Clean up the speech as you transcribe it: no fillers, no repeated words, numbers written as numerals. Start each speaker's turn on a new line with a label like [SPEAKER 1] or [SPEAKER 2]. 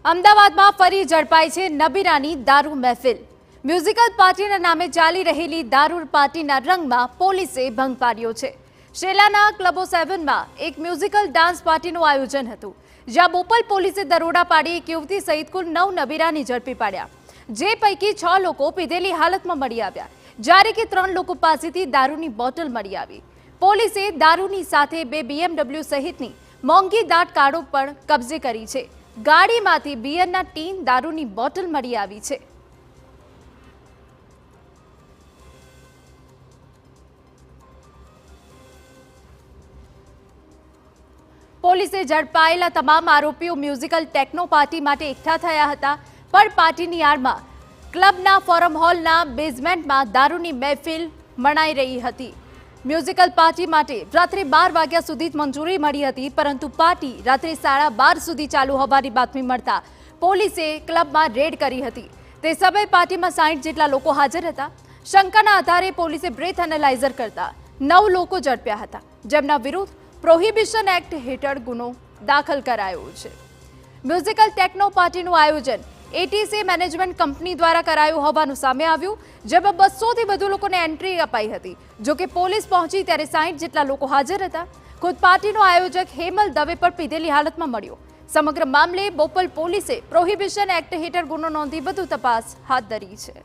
[SPEAKER 1] અમદાવાદમાં ફરી ઝડપાઈ છે નબીરાની દારૂ મહેફિલ। મ્યુઝિકલ પાર્ટીના નામે ચાલી રહેલી દારૂ પાર્ટીના રંગમાં પોલીસે ભંગ પાડ્યો છે। શેલાના ક્લબો 7માં એક મ્યુઝિકલ ડાન્સ પાર્ટીનું આયોજન હતું, જ્યાં બોપલ પોલીસે દરોડા પાડી એક યુવતી સહિત કુલ 9 નબીરાની ઝડપી પાડ્યા, જે પૈકી 6 લોકો પીધેલી હાલતમાં મળી આવ્યા, જ્યારે કે 3 લોકો પાસેથી દારૂની બોટલ મળી આવી। પોલીસે દારૂની સાથે 2 BMW સહિતની મોંઘી દાટ કારો પણ કબજે કરી છે। ગાડીમાંથી બિયરના ટીન, દારૂની બોટલ મળી આવી છે। પોલીસે ઝડપાયેલા તમામ આરોપીઓ મ્યુઝિકલ ટેકનો પાર્ટી માટે એકઠા થયા હતા, પણ પાર્ટીની આડમાં ક્લબના ફોરમ હોલના બેઝમેન્ટમાં દારૂની મહેફિલ મનાઈ રહી હતી। મ્યુઝિકલ પાર્ટી માટે રાત્રે 12 વાગ્યા સુધી મંજૂરી મળી હતી, પરંતુ પાર્ટી રાત્રે 12:30 સુધી ચાલુ હોવાની બાતમી મળતા પોલીસે ક્લબમાં રેડ કરી હતી। તે સમયે પાર્ટીમાં 60 જેટલા લોકો હાજર હતા। શંકાના આધારે પોલીસે બ્રેથ એનાલાઇઝર કરતા 9 લોકો ઝડપ્યા હતા, જેમના વિરુદ્ધ પ્રોહિબિશન એક્ટ હેઠળ ગુનો દાખલ કરાયો છે। મ્યુઝિકલ ટેકનો પાર્ટીનું આયોજન એટીસી મેનેજમેન્ટ કંપની દ્વારા કરાયું હોવાનું સામે આવ્યું, જેમાં 200થી વધુ લોકોને એન્ટ્રી અપાઈ હતી। જોકે પોલીસ પહોંચી ત્યારે 60 જેટલા લોકો હાજર હતા। ખુદ પાર્ટીનો આયોજક હેમલ દવે પણ પીધેલી હાલતમાં મળ્યો। સમગ્ર મામલે બોપલ પોલીસે પ્રોહિબિશન એક્ટ હેઠળ ગુનો નોંધી વધુ તપાસ હાથ ધરી છે।